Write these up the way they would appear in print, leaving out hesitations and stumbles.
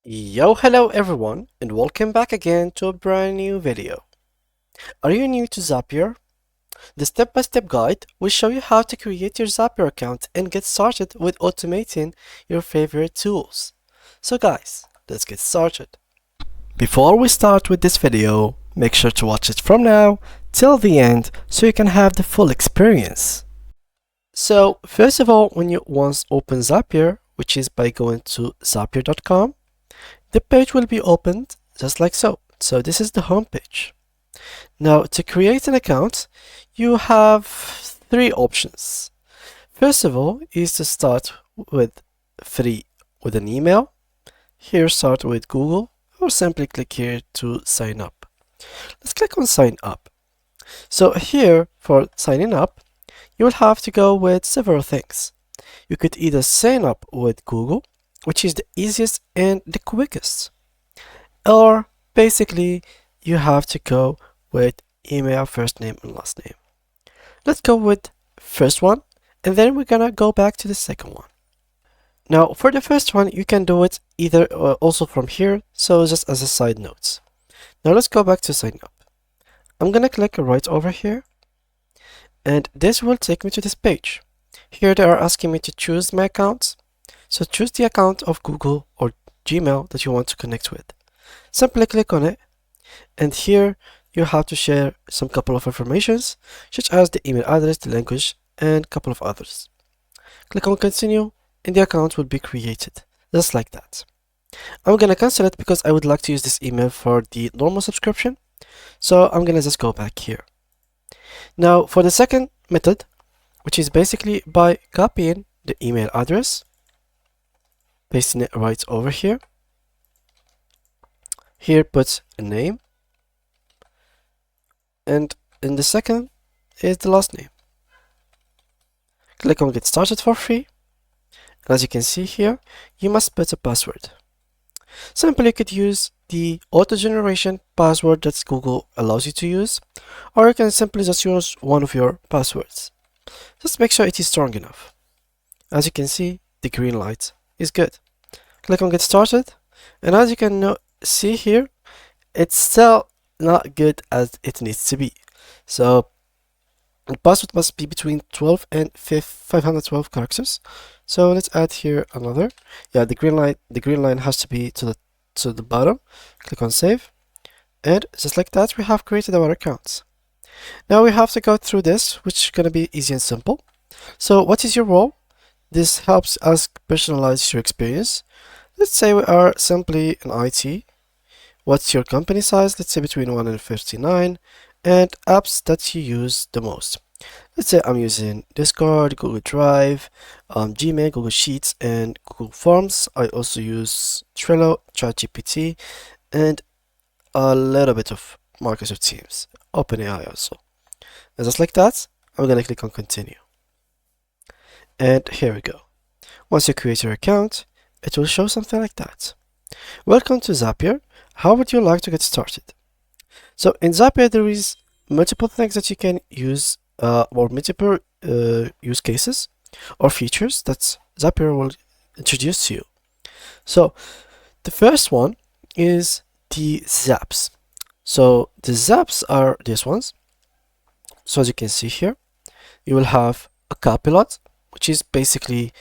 Hello everyone, and welcome back again to a brand new video. Are you new to Zapier? The step-by-step guide will show you how to create your Zapier account and get started with automating your favorite tools. So guys, let's get started. Before we start with this video, make sure to watch it from now till the end so you can have the full experience. So first of all, when you once open Zapier, which is by going to zapier.com, the page will be opened just like so. So this is the home page. Now to create an account, you have three options. First of all is to start with with an email. Here start with Google or simply click here to sign up. Let's click on sign up. So here for signing up, you will have to go with several things. You could either sign up with Google, which is the easiest and the quickest, or basically you have to go with email, first name and last name. Let's go with first one, and then we're gonna go back to the second one. Now for the first one, you can do it either also from here, so just as a side note. Now let's go back to sign up. I'm gonna click right over here, and this will take me to this page. Here they are asking me to choose my accounts. So choose the account of Google or Gmail that you want to connect with. Simply click on it, and here you have to share some couple of informations such as the email address, the language, and a couple of others. Click on continue and the account will be created just like that. I'm gonna cancel it because I would like to use this email for the normal subscription, so I'm gonna just go back here. Now for the second method, which is basically by copying the email address, pasting it right over here. Here put a name, and in the second is the last name. Click on get started for free, and as you can see here, you must put a password. Simply you could use the auto generation password that Google allows you to use, or you can simply just use one of your passwords. Just make sure it is strong enough. As you can see, the green light is good. Click on get started, and as you can see here, it's still not good as it needs to be. So the password must be between 12 and 512 characters. So let's add here another. Yeah, the green line has to be to the bottom. Click on save, and just like that, we have created our accounts. Now we have to go through this, which is gonna be easy and simple. So what is your role? This helps us personalize your experience. Let's say we are simply an IT. What's your company size? Let's say between 1 and 59, and apps that you use the most. Let's say I'm using Discord, Google Drive, Gmail, Google Sheets, and Google Forms. I also use Trello, ChatGPT, and a little bit of Microsoft Teams, OpenAI also. And just like that, I'm gonna click on continue. And here we go. Once you create your account, it will show something like that. Welcome to Zapier. How would you like to get started? So in Zapier, there is multiple things that you can use, or multiple use cases or features that Zapier will introduce to you. So the first one is the Zaps. So the Zaps are these ones. So as you can see here, you will have a copilot, which is basically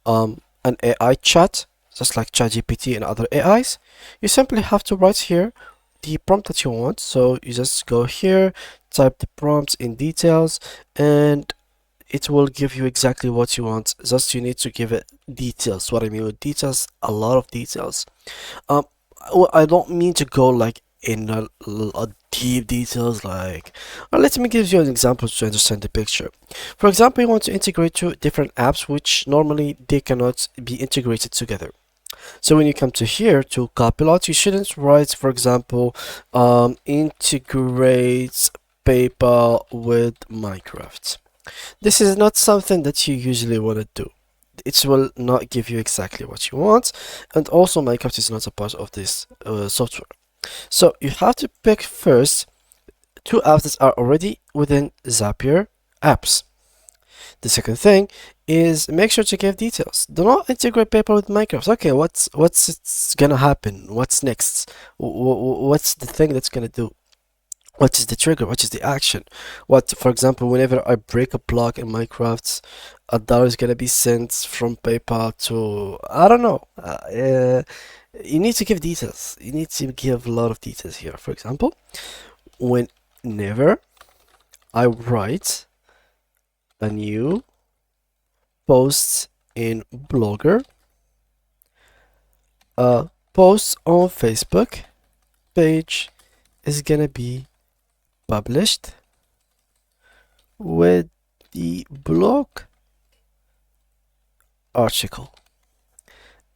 an AI chat, just like ChatGPT and other AIs. You simply have to write here the prompt that you want. So you just go here, type the prompt in details, and it will give you exactly what you want. Just you need to give it details. What I mean with details, a lot of details. I don't mean to go like in a deep details, like let me give you an example to understand the picture. For example, you want to integrate two different apps which normally they cannot be integrated together. So when you come to here to Copilot, you shouldn't write, for example, integrate PayPal with Minecraft. This is not something that you usually want to do. It will not give you exactly what you want, and also Minecraft is not a part of this software. So you have to pick first two apps that are already within Zapier apps. The second thing is make sure to give details. Do not integrate paper with Minecraft. Okay, what's it's gonna happen? What's next? What's the thing that's gonna do? What is the trigger? What is the action? What, for example, whenever I break a block in Minecraft, $1 is gonna be sent from PayPal to, I don't know. You need to give details. You need to give a lot of details here. For example, whenever I write a new post in Blogger, a post on Facebook page is gonna be published with the blog article,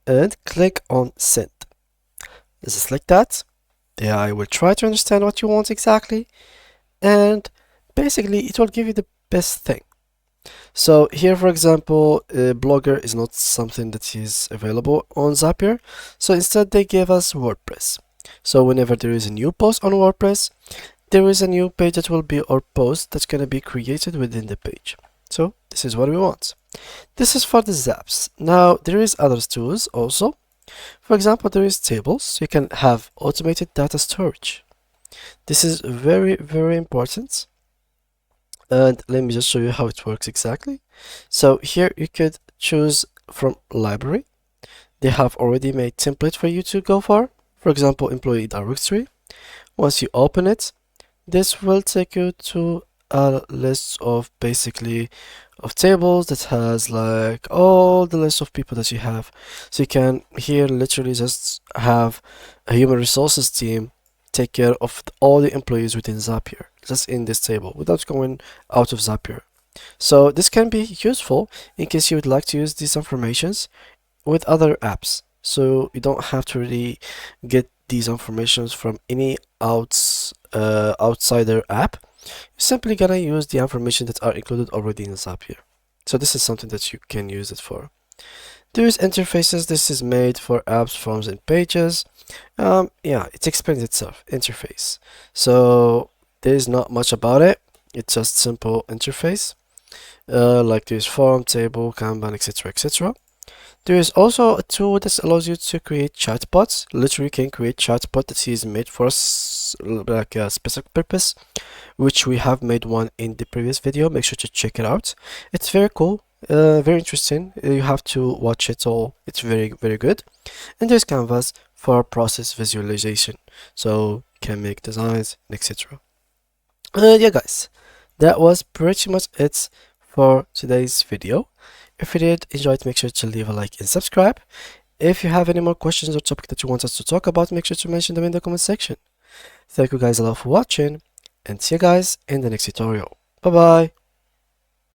and click on send. This is like that. Yeah, I will try to understand what you want exactly, and basically it will give you the best thing. So here, for example, Blogger is not something that is available on Zapier, so instead they give us WordPress. So whenever there is a new post on WordPress, there is a new page that will be, or post that's going to be created within the page. So this is what we want. This is for the Zaps. Now there is other tools also. For example, there is tables. You can have automated data storage. This is very, very important. And let me just show you how it works exactly. So here you could choose from library. They have already made template for you to go for example, employee directory. Once you open it, this will take you to a list of basically of tables that has like all the list of people that you have. So you can here literally just have a human resources team take care of all the employees within Zapier, just in this table without going out of Zapier. So this can be useful in case you would like to use these informations with other apps. So you don't have to really get these informations from any outsider app. You're simply gonna use the information that are included already in Zapier. So this is something that you can use it for. There's interfaces. This is made for apps, forms, and pages. Yeah, it explains itself. Interface. So there's not much about it. It's just simple interface. Like there's form, table, Kanban, etc., etc. There is also a tool that allows you to create chatbots. Literally, you can create chatbot that is made for like a specific purpose, which we have made one in the previous video. Make sure to check it out. It's very cool, very interesting. You have to watch it all. It's very, very good. And there's Canvas for process visualization, so you can make designs, etc. Yeah, guys, that was pretty much it for today's video. If you did enjoy it, make sure to leave a like and subscribe. If you have any more questions or topic that you want us to talk about, make sure to mention them in the comment section. Thank you guys a lot for watching, and see you guys in the next tutorial. Bye bye.